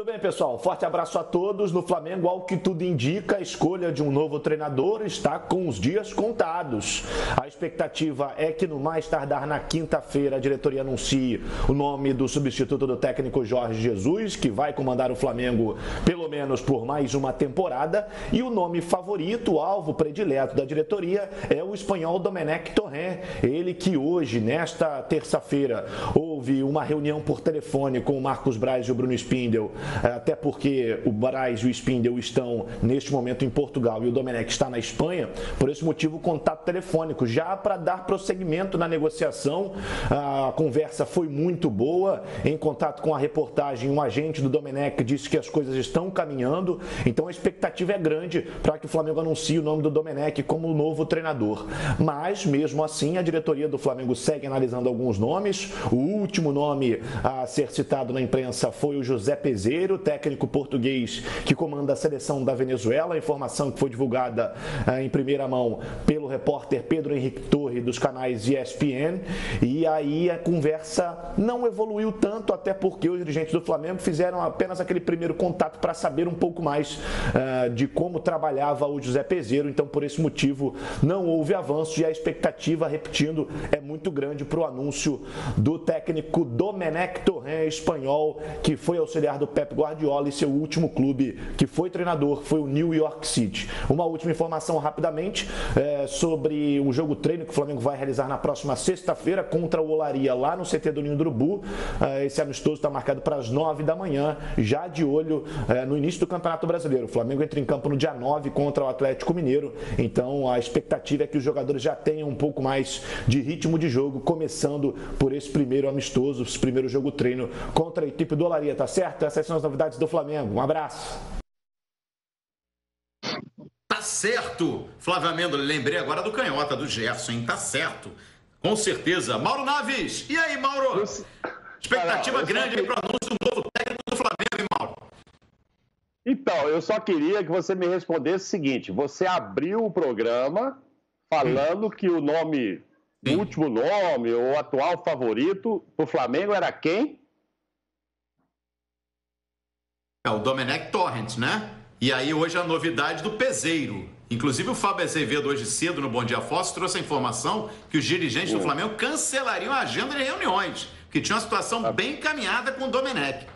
Tudo bem, pessoal? Forte abraço a todos. No Flamengo, ao que tudo indica, a escolha de um novo treinador está com os dias contados. A expectativa é que no mais tardar na quinta-feira a diretoria anuncie o nome do substituto do técnico Jorge Jesus, que vai comandar o Flamengo pelo menos por mais uma temporada. E o nome favorito, o alvo predileto da diretoria, é o espanhol Domenech Torrent. Ele que hoje, nesta terça-feira, houve uma reunião por telefone com o Marcos Braz e o Bruno Spindel, até porque o Braz e o Spindel estão neste momento em Portugal e o Domenech está na Espanha. Por esse motivo, contato telefônico já para dar prosseguimento na negociação. A conversa foi muito boa. Em contato com a reportagem, um agente do Domenech disse que as coisas estão caminhando, então a expectativa é grande para que o Flamengo anuncie o nome do Domenech como o novo treinador. Mas, mesmo assim, a diretoria do Flamengo segue analisando alguns nomes. O último nome a ser citado na imprensa foi o José Peseiro, técnico português que comanda a seleção da Venezuela. A informação que foi divulgada em primeira mão pelo repórter Pedro Henrique Torre dos canais ESPN. E aí a conversa não evoluiu tanto, até porque os dirigentes do Flamengo fizeram apenas aquele primeiro contato para saber um pouco mais de como trabalhava o José Peseiro. Então, por esse motivo, não houve avanço e a expectativa, repetindo, é muito grande para o anúncio do técnico Domenech Torrent, espanhol, que foi auxiliar do Pep Guardiola e seu último clube que foi treinador foi o New York City. Uma última informação rapidamente sobre o jogo treino que o Flamengo vai realizar na próxima sexta-feira contra o Olaria lá no CT do Ninho do Urubu. Esse amistoso está marcado para as 9 da manhã, já de olho no início do Campeonato Brasileiro. O Flamengo entra em campo no dia 9 contra o Atlético Mineiro, então a expectativa é que os jogadores já tenham um pouco mais de ritmo de jogo, começando por esse primeiro amistoso, esse primeiro jogo treino contra a equipe do Olaria, tá certo? Essas são as novidades do Flamengo. Um abraço. Tá certo, Flávio Amêndola. Lembrei agora do canhota, do Gerson, hein? Tá certo. Com certeza. Mauro Naves. E aí, Mauro? Expectativa grande para o anúncio do novo técnico do Flamengo, hein, Mauro? Então, eu só queria que você me respondesse o seguinte. Você abriu o programa falando que o nome, o último nome, o atual favorito do Flamengo era quem? É o Domenech Torrent, né? E aí hoje a novidade do Peseiro. Inclusive o Fábio Azevedo hoje cedo no Bom Dia Fox trouxe a informação que os dirigentes do Flamengo cancelariam a agenda de reuniões, que tinha uma situação bem encaminhada com o Domenech.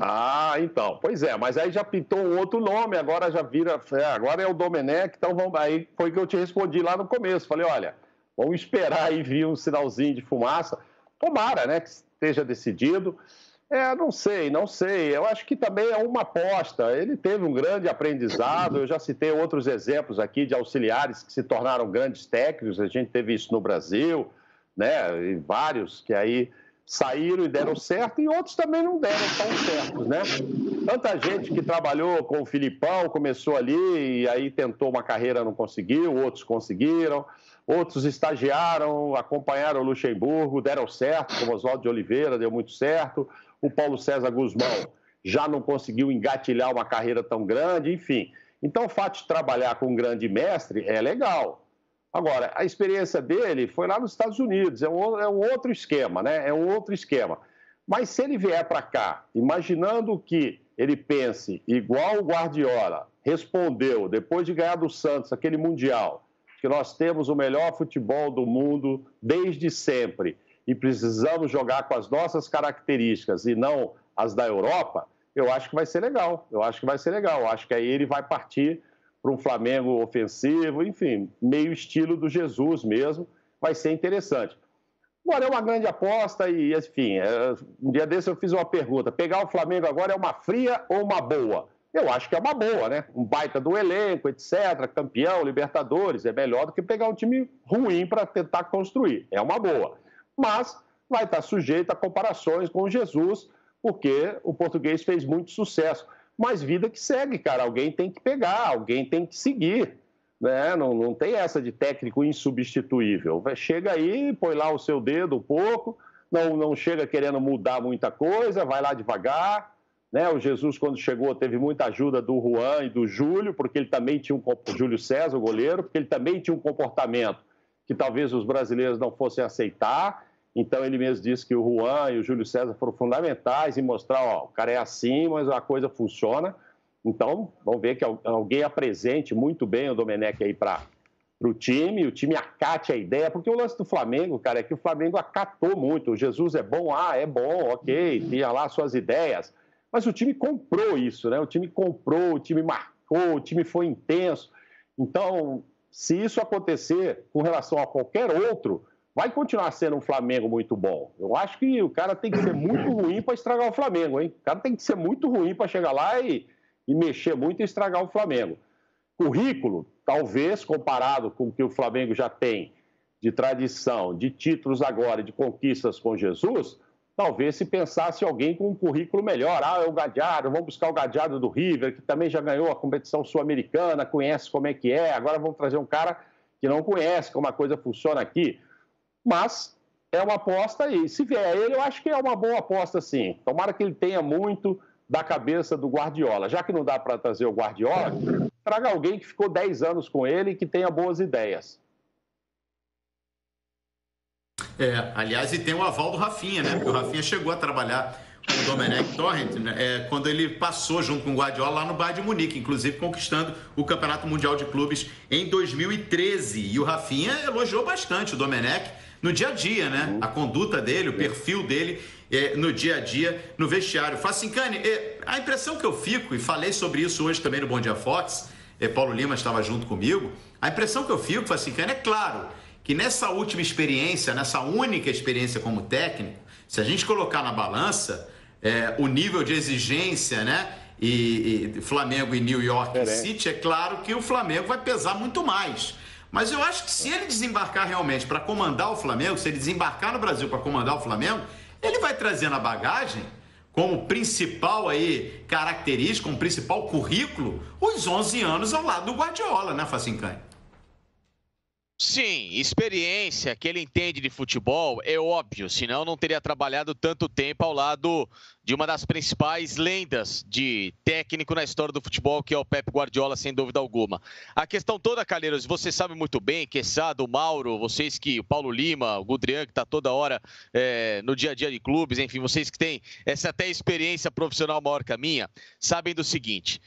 Ah, então. Pois é, mas aí já pintou um outro nome, agora já vira... agora é o Domenech, então vamos... Aí foi que eu te respondi lá no começo. Falei, olha, vamos esperar aí vir um sinalzinho de fumaça. Tomara, né, que esteja decidido. Não sei. Eu acho que também é uma aposta. Ele teve um grande aprendizado. Eu já citei outros exemplos aqui de auxiliares que se tornaram grandes técnicos. A gente teve isso no Brasil, né? E vários que aí saíram e deram certo e outros também não deram tão certos, né? Tanta gente que trabalhou com o Filipão, começou ali e aí tentou uma carreira, não conseguiu, outros conseguiram. Outros estagiaram, acompanharam o Luxemburgo, deram certo, como Oswaldo de Oliveira, deu muito certo. O Paulo César Guzmão já não conseguiu engatilhar uma carreira tão grande, enfim. Então, o fato de trabalhar com um grande mestre é legal. Agora, a experiência dele foi lá nos Estados Unidos, é um outro esquema, né? É um outro esquema. Mas se ele vier para cá, imaginando que ele pense igual o Guardiola respondeu, depois de ganhar do Santos aquele Mundial, que nós temos o melhor futebol do mundo desde sempre e precisamos jogar com as nossas características e não as da Europa, eu acho que vai ser legal. Eu acho que aí ele vai partir para um Flamengo ofensivo, enfim, meio estilo do Jesus mesmo, vai ser interessante. Agora, é uma grande aposta e, enfim, um dia desse eu fiz uma pergunta, pegar o Flamengo agora é uma fria ou uma boa? Eu acho que é uma boa, né? Um baita do elenco, etc., campeão, Libertadores, é melhor do que pegar um time ruim para tentar construir. É uma boa. Mas vai estar sujeito a comparações com o Jesus, porque o português fez muito sucesso. Mas vida que segue, cara. Alguém tem que pegar, alguém tem que seguir. Né? Não tem essa de técnico insubstituível. Chega aí, põe lá o seu dedo um pouco, não chega querendo mudar muita coisa, vai lá devagar. Né? O Jesus, quando chegou, teve muita ajuda do Juan e do Júlio, porque ele também tinha Júlio César, o goleiro, porque ele também tinha um comportamento que talvez os brasileiros não fossem aceitar. Então, ele mesmo disse que o Juan e o Júlio César foram fundamentais em mostrar, ó, o cara é assim, mas a coisa funciona. Então, vamos ver que alguém apresente muito bem o Domenech aí para o time acate a ideia, porque o lance do Flamengo, cara, é que o Flamengo acatou muito. O Jesus é bom, ok, tinha lá suas ideias, mas o time comprou isso, né? O time comprou, o time marcou, o time foi intenso. Então, se isso acontecer com relação a qualquer outro, vai continuar sendo um Flamengo muito bom. Eu acho que o cara tem que ser muito ruim para estragar o Flamengo, hein? O cara tem que ser muito ruim para chegar lá e mexer muito e estragar o Flamengo. Currículo, talvez, comparado com o que o Flamengo já tem de tradição, de títulos agora, de conquistas com Jesus, talvez se pensasse alguém com um currículo melhor. É o Gadiardo, vamos buscar o Gadiardo do River, que também já ganhou a competição sul-americana, conhece como é que é, agora vamos trazer um cara que não conhece como a coisa funciona aqui. Mas é uma aposta e se vier ele, eu acho que é uma boa aposta, sim. Tomara que ele tenha muito da cabeça do Guardiola. Já que não dá para trazer o Guardiola, traga alguém que ficou 10 anos com ele e que tenha boas ideias. Aliás, e tem o aval do Rafinha, né? Porque o Rafinha chegou a trabalhar com o Domenech Torrent, né? Quando ele passou junto com o Guardiola lá no Bayern de Munique, inclusive conquistando o Campeonato Mundial de Clubes em 2013. E o Rafinha elogiou bastante o Domenech no dia a dia, né? A conduta dele, o perfil dele no dia a dia, no vestiário. Facincani, a impressão que eu fico, e falei sobre isso hoje também no Bom Dia Fox, Paulo Lima estava junto comigo, a impressão que eu fico, Facincani, é claro que nessa última experiência, nessa única experiência como técnico, se a gente colocar na balança o nível de exigência, né? E Flamengo e New York City, é claro que o Flamengo vai pesar muito mais. Mas eu acho que se ele desembarcar realmente para comandar o Flamengo, se ele desembarcar no Brasil para comandar o Flamengo, ele vai trazer na bagagem, como principal aí característica, como principal currículo, os 11 anos ao lado do Guardiola, né, Facincani? Sim, experiência que ele entende de futebol é óbvio, senão não teria trabalhado tanto tempo ao lado de uma das principais lendas de técnico na história do futebol, que é o Pep Guardiola, sem dúvida alguma. A questão toda, Calheiros, você sabe muito bem, Quezada, o Mauro, vocês que, o Paulo Lima, o Gudrian, que está toda hora no dia a dia de clubes, enfim, vocês que têm essa até experiência profissional maior que a minha, sabem do seguinte,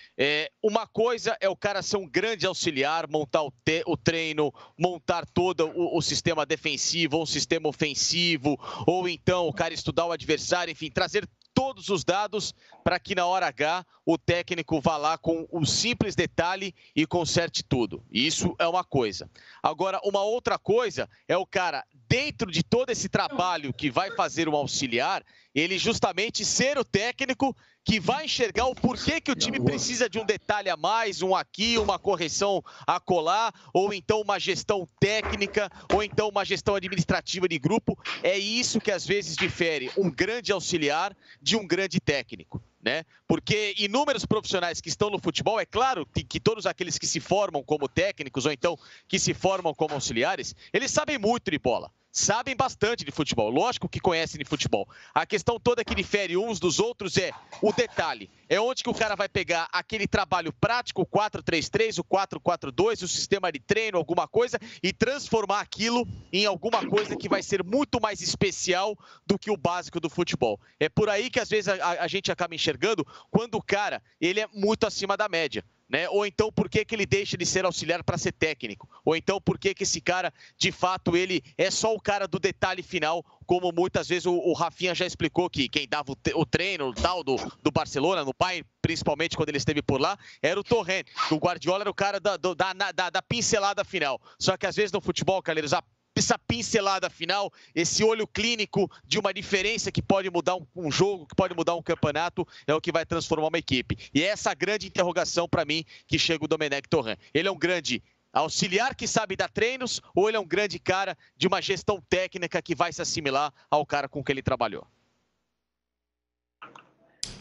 uma coisa é o cara ser um grande auxiliar, montar o treino, montar todo o sistema defensivo, ou um sistema ofensivo, ou então o cara estudar o adversário, enfim, trazer todos os dados para que na hora H o técnico vá lá com um simples detalhe e conserte tudo. Isso é uma coisa. Agora, uma outra coisa é o cara, dentro de todo esse trabalho que vai fazer um auxiliar, ele justamente ser o técnico que vai enxergar o porquê que o time precisa de um detalhe a mais, um aqui, uma correção a colar, ou então uma gestão técnica, ou então uma gestão administrativa de grupo. É isso que às vezes difere um grande auxiliar de um grande técnico, né? Porque inúmeros profissionais que estão no futebol, é claro que todos aqueles que se formam como técnicos, ou então que se formam como auxiliares, eles sabem muito de bola. Sabem bastante de futebol, lógico que conhecem de futebol. A questão toda que difere uns dos outros é o detalhe. É onde que o cara vai pegar aquele trabalho prático, o 4-3-3, o 4-4-2, o sistema de treino, alguma coisa, e transformar aquilo em alguma coisa que vai ser muito mais especial do que o básico do futebol. É por aí que às vezes a gente acaba enxergando quando o cara ele é muito acima da média. Né? Ou então por que ele deixa de ser auxiliar para ser técnico? Ou então por que esse cara, de fato, ele é só o cara do detalhe final, como muitas vezes o Rafinha já explicou que quem dava o treino tal do Barcelona, no Bayern, principalmente quando ele esteve por lá, era o Torrent. O Guardiola era o cara da pincelada final. Só que às vezes no futebol, Calheiros, essa pincelada final, esse olho clínico de uma diferença que pode mudar um jogo, que pode mudar um campeonato, é o que vai transformar uma equipe. E é essa grande interrogação para mim que chega o Domenech Torrent. Ele é um grande auxiliar que sabe dar treinos ou ele é um grande cara de uma gestão técnica que vai se assimilar ao cara com que ele trabalhou?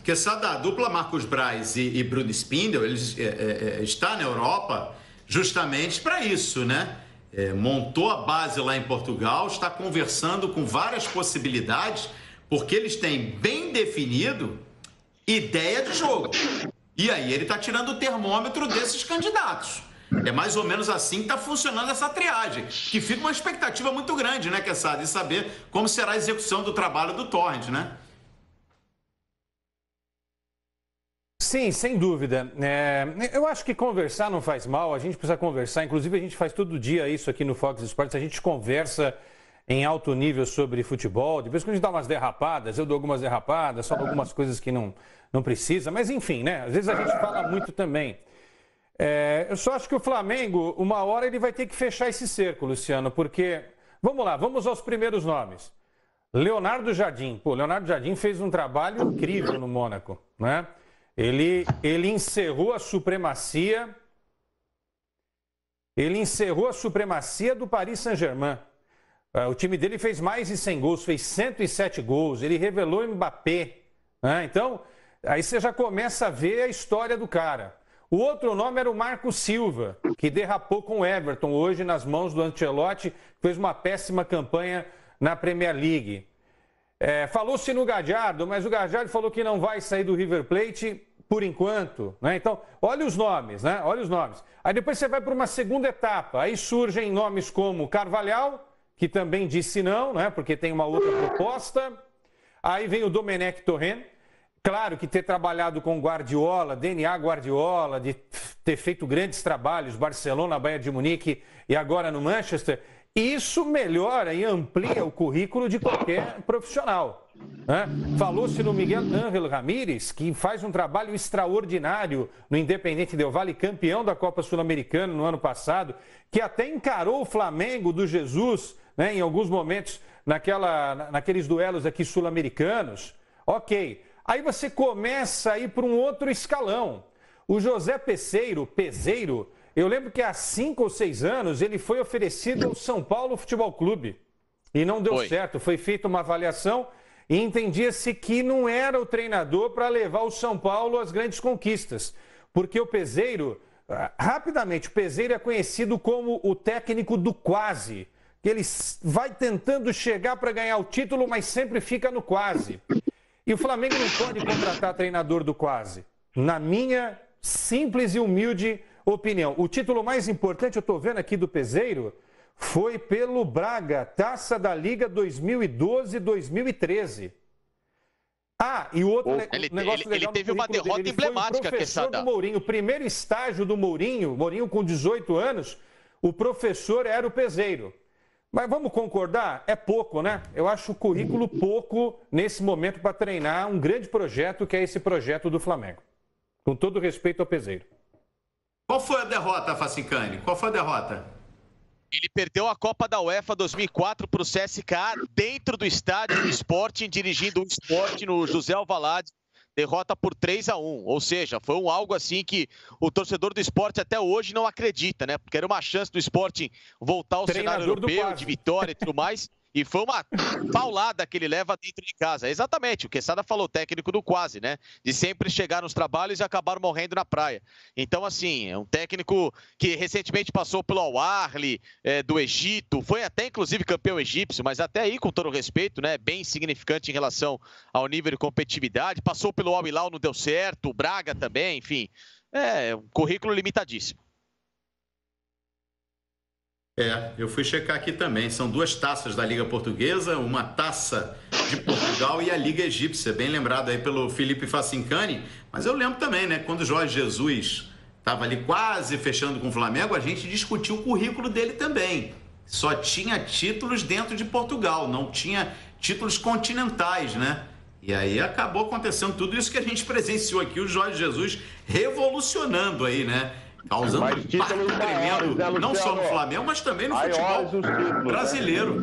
Que essa da dupla Marcos Braz e Bruno Spindel, eles está na Europa justamente para isso, né? Montou a base lá em Portugal, está conversando com várias possibilidades, porque eles têm bem definido ideia de jogo. E aí ele está tirando o termômetro desses candidatos. É mais ou menos assim que está funcionando essa triagem, que fica uma expectativa muito grande, né, Quesada, de saber como será a execução do trabalho do Torrent, né? Sim, sem dúvida. Eu acho que conversar não faz mal, a gente precisa conversar. Inclusive, a gente faz todo dia isso aqui no Fox Sports, a gente conversa em alto nível sobre futebol. De vez em quando a gente dá umas derrapadas, eu dou algumas derrapadas, falo algumas coisas que não precisa. Mas, enfim, né? Às vezes a gente fala muito também. Eu só acho que o Flamengo, uma hora ele vai ter que fechar esse cerco, Luciano, porque, vamos lá, vamos aos primeiros nomes. Leonardo Jardim. Pô, Leonardo Jardim fez um trabalho incrível no Mônaco, né? Ele encerrou a supremacia. Ele encerrou a supremacia do Paris Saint-Germain. O time dele fez mais de 100 gols, fez 107 gols. Ele revelou o Mbappé, né? Então, aí você já começa a ver a história do cara. O outro nome era o Marco Silva, que derrapou com o Everton hoje nas mãos do Ancelotti, fez uma péssima campanha na Premier League. Falou-se no Gallardo, mas o Gallardo falou que não vai sair do River Plate por enquanto, né? Então, olha os nomes, né? Olha os nomes. Aí depois você vai para uma segunda etapa, aí surgem nomes como Carvalhal, que também disse não, né? Porque tem uma outra proposta. Aí vem o Domenech Torrent. Claro que ter trabalhado com Guardiola, DNA Guardiola, de ter feito grandes trabalhos, Barcelona, Bayern de Munique e agora no Manchester, isso melhora e amplia o currículo de qualquer profissional, né? Falou-se no Miguel Ángel Ramírez, que faz um trabalho extraordinário no Independente Del Valle, campeão da Copa Sul-Americana no ano passado, que até encarou o Flamengo do Jesus, né, em alguns momentos naqueles duelos aqui sul-americanos. Ok. Aí você começa a ir para um outro escalão. O José Peseiro, eu lembro que há 5 ou 6 anos ele foi oferecido ao São Paulo Futebol Clube e não deu certo. Foi feita uma avaliação e entendia-se que não era o treinador para levar o São Paulo às grandes conquistas. Porque o Peseiro, rapidamente, o Peseiro é conhecido como o técnico do quase. Que ele vai tentando chegar para ganhar o título, mas sempre fica no quase. E o Flamengo não pode contratar treinador do quase. Na minha simples e humilde opinião. O título mais importante, eu estou vendo aqui do Peseiro, foi pelo Braga, Taça da Liga 2012-2013. E o outro negócio legal, ele teve uma derrota dele, emblemática, foi o professor do Mourinho. O primeiro estágio do Mourinho com 18 anos, o professor era o Peseiro. Mas vamos concordar? É pouco, né? Eu acho o currículo pouco nesse momento para treinar um grande projeto, que é esse projeto do Flamengo. Com todo respeito ao Peseiro. Qual foi a derrota, Facicani? Qual foi a derrota? Ele perdeu a Copa da UEFA 2004 para o CSKA dentro do estádio do Sporting, dirigindo o Sporting no José Alvalade. Derrota por 3-1, ou seja, foi algo assim que o torcedor do Sport até hoje não acredita, né? Porque era uma chance do Sporting voltar ao cenário europeu, de vitória e tudo mais, e foi uma paulada que ele leva dentro de casa. Exatamente, o Quesada falou, técnico do quase, né? De sempre chegar nos trabalhos e acabar morrendo na praia. Então, assim, é um técnico que recentemente passou pelo Al-Ahly do Egito, foi até inclusive campeão egípcio, mas até aí, com todo respeito, né? Bem insignificante em relação ao nível de competitividade. Passou pelo Al-Hilal, não deu certo, o Braga também, enfim. Um currículo limitadíssimo. Eu fui checar aqui também. São 2 taças da Liga Portuguesa, uma taça de Portugal e a Liga Egípcia, bem lembrado aí pelo Felipe Facicani. Mas eu lembro também, né, quando o Jorge Jesus estava ali quase fechando com o Flamengo, a gente discutiu o currículo dele também. Só tinha títulos dentro de Portugal, não tinha títulos continentais, né? E aí acabou acontecendo tudo isso que a gente presenciou aqui, o Jorge Jesus revolucionando aí, né? Causando impacto tremendo, né, não só no Flamengo, mas também no futebol brasileiro.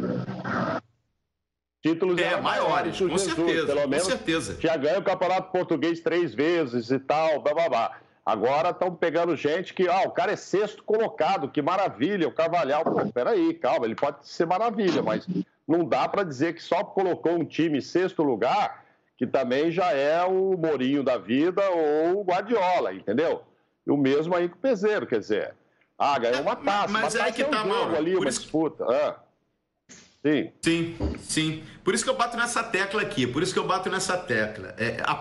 Títulos maiores, com certeza, pelo menos, com certeza. Já ganhou o Campeonato Português 3 vezes e tal, blá. Agora estão pegando gente que, o cara é 6º colocado, que maravilha, o Carvalhal. Pô, peraí, calma, ele pode ser maravilha, mas não dá para dizer que só colocou um time em 6º lugar, que também já é o Mourinho da vida ou o Guardiola, entendeu? E o mesmo aí com o Peseiro, quer dizer. Ganhou uma taça. Mas é que tá, Mauro. Ali, uma disputa. Sim. Por isso que eu bato nessa tecla aqui. A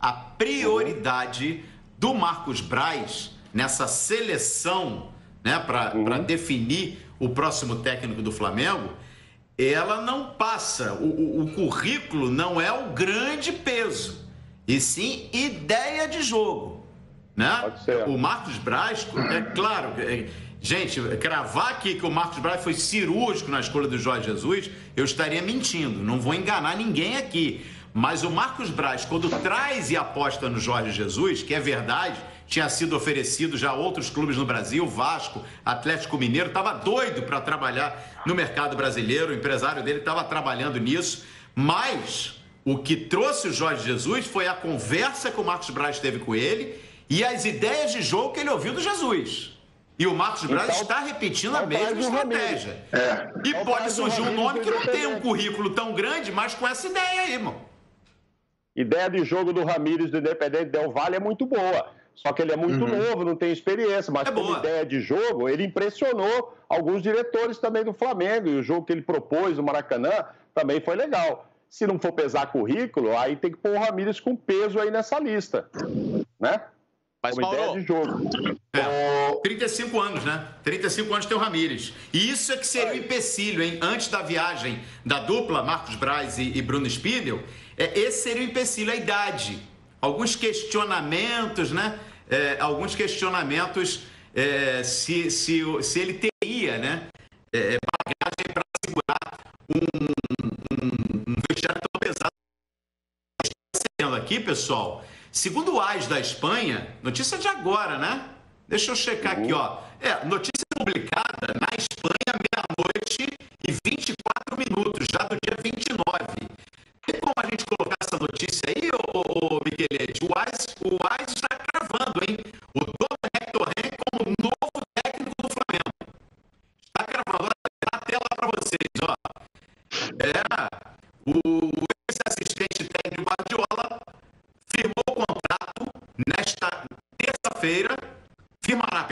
prioridade do Marcos Braz nessa seleção, né, para definir o próximo técnico do Flamengo, ela não passa. O currículo não é o grande peso, e sim ideia de jogo, né? O Marcos Braz, é claro, gente, cravar aqui que o Marcos Braz foi cirúrgico na escolha do Jorge Jesus, eu estaria mentindo, não vou enganar ninguém aqui. Mas o Marcos Braz, quando traz e aposta no Jorge Jesus, que é verdade, tinha sido oferecido já a outros clubes no Brasil, Vasco, Atlético Mineiro, estava doido para trabalhar no mercado brasileiro, o empresário dele estava trabalhando nisso, mas o que trouxe o Jorge Jesus foi a conversa que o Marcos Braz teve com ele e as ideias de jogo que ele ouviu do Jesus. E o Marcos Braz está repetindo a mesma estratégia. E pode surgir um nome que não tem um currículo tão grande, mas com essa ideia aí, irmão. Ideia de jogo do Ramírez do Independente Del Valle é muito boa. Só que ele é muito novo, não tem experiência. Mas como ideia de jogo, ele impressionou alguns diretores também do Flamengo. E o jogo que ele propôs no Maracanã também foi legal. Se não for pesar currículo, aí tem que pôr o Ramírez com peso aí nessa lista. Né? Mas, como Mauro, ideia de jogo. 35 anos, né? 35 anos tem o Ramírez. E isso é que seria o empecilho, hein? Antes da viagem da dupla, Marcos Braz e Bruno Spindel, esse seria o empecilho, a idade. Alguns questionamentos, né? Alguns questionamentos se ele teria, né? Bagagem para segurar um vestiário tão pesado. Está aqui, pessoal. Segundo o AS da Espanha, notícia de agora, né? Deixa eu checar aqui, ó. Notícia publicada na Espanha, meia-noite e 24 minutos, já do dia 29. Tem como a gente colocar essa notícia aí, ô Michelete? O AS está cravando, hein? O Domenech Torrent como novo técnico do Flamengo. Está cravando. Olha na tela para vocês, ó. O ex-assistente técnico Guardiola firmou o contrato nesta terça-feira, firmará o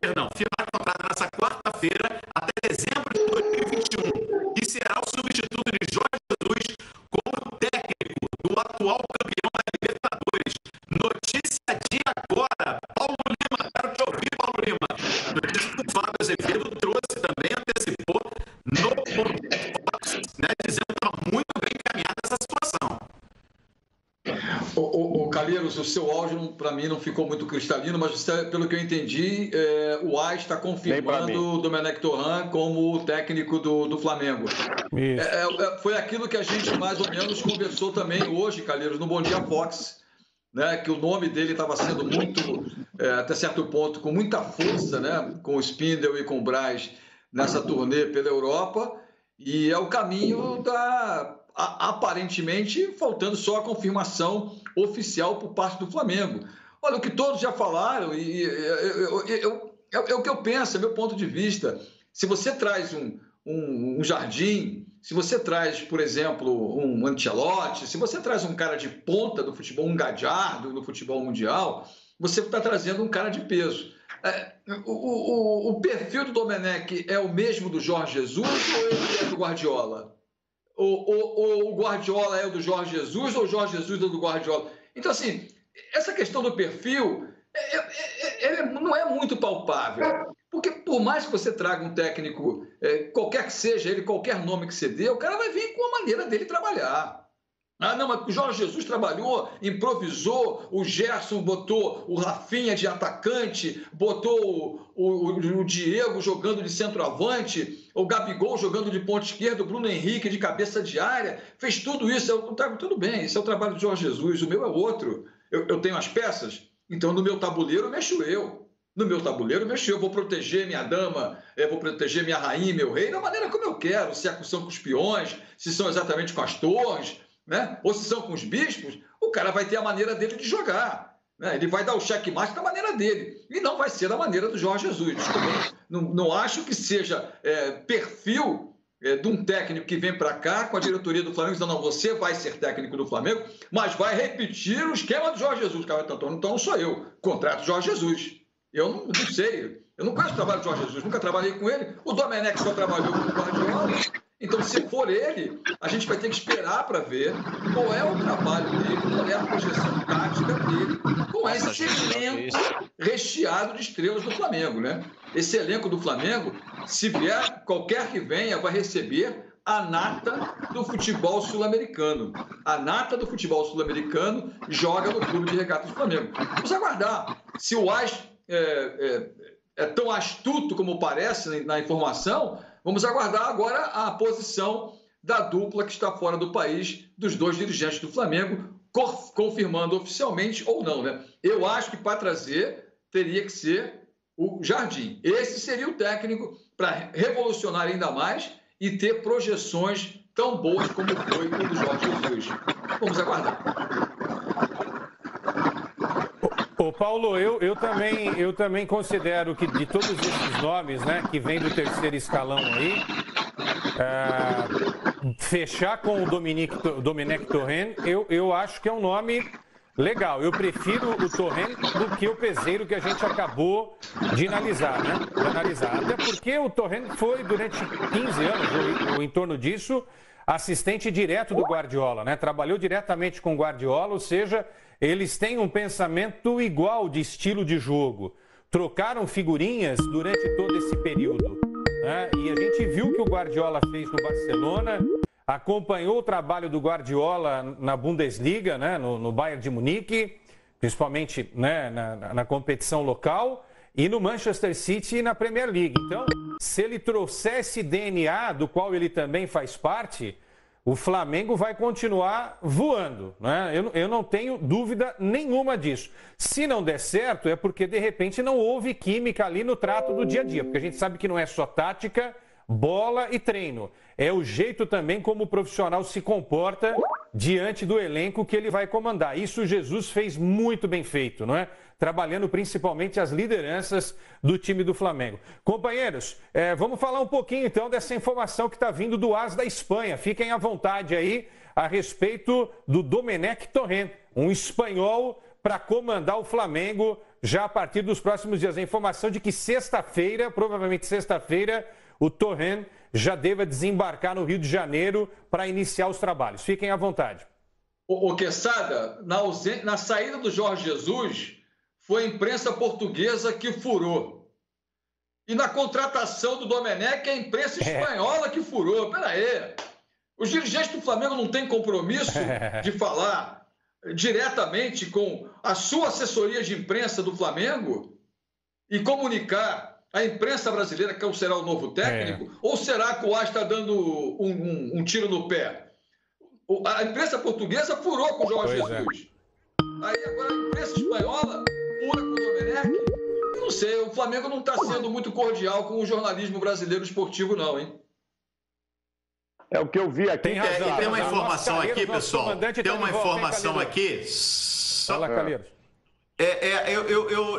contrato nessa quarta-feira até dezembro de 2021 e será o substituto de Jorge Jesus como técnico do atual campeão da Libertadores. Notícia de agora, Paulo Lima, quero te ouvir, Paulo Lima. Notícia que o Fábio Azevedo trouxe também, antecipou no Fox, né, dizendo que está muito bem encaminhada essa situação. O Calheiros, o seu áudio para mim não ficou muito cristalino, mas pelo que eu entendi, o AS está confirmando o Domenech Torrent como técnico do Flamengo. Foi aquilo que a gente mais ou menos conversou também hoje, Calheiros, no Bom Dia Fox, né, que o nome dele estava sendo muito, até certo ponto, com muita força, né, com o Spindel e com o Braz nessa turnê pela Europa, e é o caminho aparentemente faltando só a confirmação oficial por parte do Flamengo. Olha, o que todos já falaram, é o que eu penso, é meu ponto de vista. Se você traz um Jardim, se você traz, por exemplo, um Ancelotti, se você traz um cara de ponta do futebol, um Gallardo no futebol mundial, você está trazendo um cara de peso. O perfil do Domenech é o mesmo do Jorge Jesus ou ele é do Guardiola? O Guardiola é o do Jorge Jesus ou o Jorge Jesus é o do Guardiola? Então, assim, essa questão do perfil não é muito palpável. Porque por mais que você traga um técnico, qualquer que seja ele, qualquer nome que você dê, o cara vai vir com a maneira dele trabalhar. Ah, não, mas o Jorge Jesus trabalhou, improvisou, o Gerson botou o Rafinha de atacante, botou o Diego jogando de centroavante, o Gabigol jogando de ponta esquerda, o Bruno Henrique de cabeça de área, fez tudo isso. Tudo bem, esse é o trabalho do Jorge Jesus, o meu é outro. Eu tenho as peças, então no meu tabuleiro mexo eu. No meu tabuleiro mexo eu, vou proteger minha dama, vou proteger minha rainha, meu rei, da maneira como eu quero, se são com os peões, se são exatamente com as torres, né? Ou se são com os bispos, o cara vai ter a maneira dele de jogar, né? Ele vai dar o checkmate da maneira dele e não vai ser da maneira do Jorge Jesus. Não acho que seja perfil de um técnico que vem para cá com a diretoria do Flamengo dizendo, não, você vai ser técnico do Flamengo, mas vai repetir o esquema do Jorge Jesus. Cara, então não sou eu, contrato Jorge Jesus. Eu não sei, eu não conheço o trabalho do Jorge Jesus, nunca trabalhei com ele. O Domenech só trabalhou com o Guardiola. Então, se for ele, a gente vai ter que esperar para ver qual é o trabalho dele, qual é a projeção tática dele com com esse elenco recheado de estrelas do Flamengo, né? Esse elenco do Flamengo, se vier, qualquer que venha, vai receber a nata do futebol sul-americano. A nata do futebol sul-americano joga no Clube de Regatas do Flamengo. Vamos aguardar. Se o AS é tão astuto como parece na informação, vamos aguardar agora a posição da dupla que está fora do país, dos dois dirigentes do Flamengo, confirmando oficialmente ou não, né? Eu acho que para trazer teria que ser o Jardim. Esse seria o técnico para revolucionar ainda mais e ter projeções tão boas como foi o do Jorge Jesus. Vamos aguardar. Ô Paulo, eu também considero que de todos esses nomes, né, que vem do terceiro escalão aí, fechar com o Domenech Torrent, eu acho que é um nome legal. Eu prefiro o Torrent do que o Peseiro que a gente acabou de analisar, né? Até porque o Torrent foi, durante 15 anos, ou em torno disso, assistente direto do Guardiola, né? Trabalhou diretamente com o Guardiola, ou seja, eles têm um pensamento igual de estilo de jogo. Trocaram figurinhas durante todo esse período, né? E a gente viu o que o Guardiola fez no Barcelona, acompanhou o trabalho do Guardiola na Bundesliga, né, no Bayern de Munique, principalmente, né, na competição local, e no Manchester City e na Premier League. Então, se ele trouxer esse DNA, do qual ele também faz parte, o Flamengo vai continuar voando, né? Eu não tenho dúvida nenhuma disso. Se não der certo, é porque, de repente, não houve química ali no trato do dia a dia, porque a gente sabe que não é só tática, bola e treino. É o jeito também como o profissional se comporta diante do elenco que ele vai comandar. Isso o Jesus fez muito bem feito, não é? Trabalhando principalmente as lideranças do time do Flamengo. Companheiros, vamos falar um pouquinho então dessa informação que está vindo do AS da Espanha. Fiquem à vontade aí a respeito do Domenech Torrent, um espanhol para comandar o Flamengo já a partir dos próximos dias. A informação de que sexta-feira, provavelmente sexta-feira, o Torrent já deva desembarcar no Rio de Janeiro para iniciar os trabalhos. Fiquem à vontade. O Quesada, na saída do Jorge Jesus, foi a imprensa portuguesa que furou. E na contratação do Domenech, é a imprensa espanhola que furou. Peraí, os dirigentes do Flamengo não têm compromisso de falar diretamente com a sua assessoria de imprensa do Flamengo e comunicar a imprensa brasileira que será o novo técnico? Ou será que o AS está dando um tiro no pé? A imprensa portuguesa furou com o Jorge Jesus. Aí agora a imprensa espanhola fura com o Domenech? Eu não sei, o Flamengo não está sendo muito cordial com o jornalismo brasileiro esportivo não, hein? É o que eu vi aqui. Tem razão. Tem uma informação aqui, pessoal. Tem uma informação aqui. Fala, Calheiros.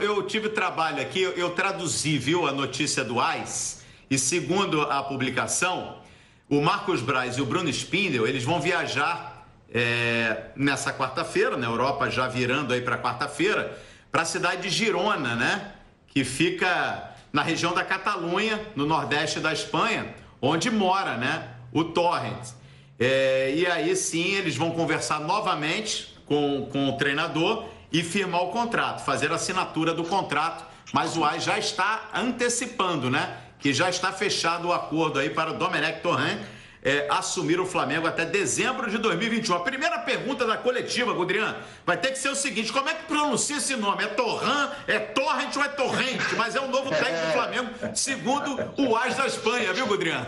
Eu tive trabalho aqui, eu traduzi, viu, a notícia do AS, e segundo a publicação, o Marcos Braz e o Bruno Spindel, eles vão viajar nessa quarta-feira, na Europa, já virando aí para quarta-feira, para a cidade de Girona, né, que fica na região da Catalunha, no nordeste da Espanha, onde mora, né, o Torrent. E aí sim, eles vão conversar novamente com o treinador e firmar o contrato, fazer a assinatura do contrato, mas o AS já está antecipando, né? Que já está fechado o acordo aí para o Domenech Torrent assumir o Flamengo até dezembro de 2021. A primeira pergunta da coletiva, Gudrian, vai ter que ser o seguinte: como é que pronuncia esse nome? É Torrent, é Torrent ou é Torrent? Mas é o novo técnico do Flamengo, segundo o AS da Espanha, viu, Gudrian?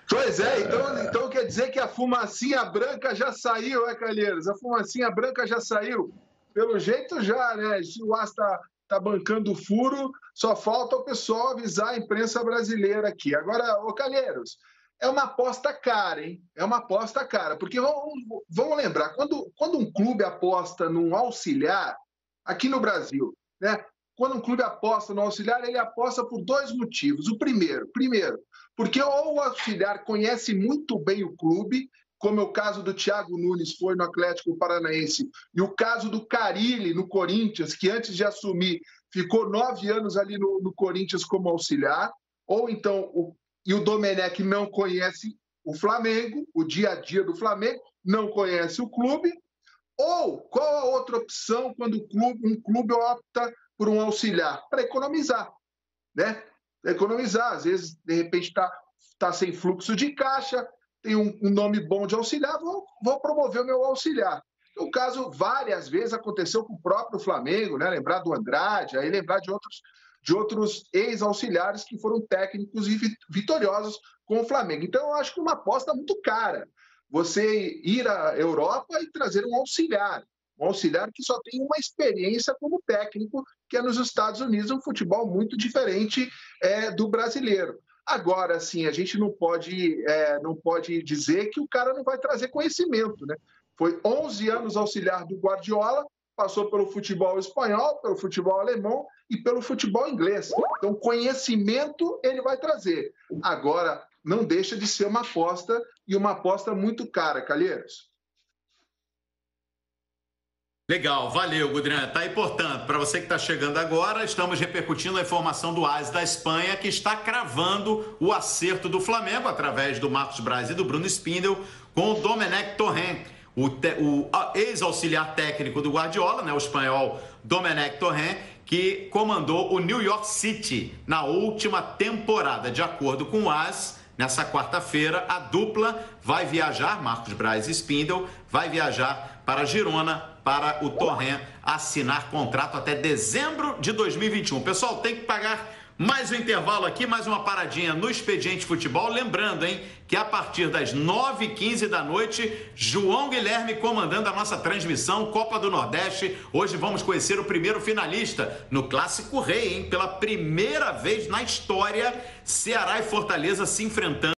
Pois é, então quer dizer que a fumacinha branca já saiu, Calheiros? A fumacinha branca já saiu. Pelo jeito já, né? Se o AS tá bancando o furo, só falta o pessoal avisar a imprensa brasileira aqui. Agora, Calheiros, é uma aposta cara, hein? É uma aposta cara, porque vamos lembrar, quando um clube aposta num auxiliar, aqui no Brasil, né? Quando um clube aposta no auxiliar, ele aposta por dois motivos. O primeiro, porque ou o auxiliar conhece muito bem o clube, como é o caso do Thiago Nunes, foi no Atlético Paranaense, e o caso do Carille, no Corinthians, que antes de assumir ficou 9 anos ali no Corinthians como auxiliar, ou então o Domenech não conhece o Flamengo, o dia a dia do Flamengo, não conhece o clube, Ou qual a outra opção quando um clube opta por um auxiliar? Para economizar, né? Economizar, às vezes, de repente, está sem fluxo de caixa, tem um nome bom de auxiliar, vou promover o meu auxiliar. O caso, várias vezes, aconteceu com o próprio Flamengo, né? Lembrar do Andrade, aí lembrar de outros ex-auxiliares que foram técnicos e vitoriosos com o Flamengo. Então, eu acho que uma aposta muito cara você ir à Europa e trazer um auxiliar que só tem uma experiência como técnico, que é nos Estados Unidos, um futebol muito diferente do brasileiro. Agora, sim, a gente não pode dizer que o cara não vai trazer conhecimento, né? Foi 11 anos auxiliar do Guardiola, passou pelo futebol espanhol, pelo futebol alemão e pelo futebol inglês. Então, conhecimento ele vai trazer. Agora, não deixa de ser uma aposta, e uma aposta muito cara, Calheiros. Legal, valeu, Gudran. Tá aí, portanto, para você que está chegando agora, estamos repercutindo a informação do AS da Espanha, que está cravando o acerto do Flamengo, através do Marcos Braz e do Bruno Spindel, com o Domenech Torrent, o ex-auxiliar técnico do Guardiola, né, o espanhol Domenech Torrent, que comandou o New York City na última temporada. De acordo com o AS, nessa quarta-feira, a dupla vai viajar, Marcos Braz e Spindel, vai viajar para Girona, para o Torrent assinar contrato até dezembro de 2021. Pessoal, tem que pagar mais um intervalo aqui, mais uma paradinha no Expediente Futebol. Lembrando, hein, que a partir das 9h15 da noite, João Guilherme comandando a nossa transmissão Copa do Nordeste. Hoje vamos conhecer o primeiro finalista no Clássico Rei, hein? Pela primeira vez na história, Ceará e Fortaleza se enfrentando.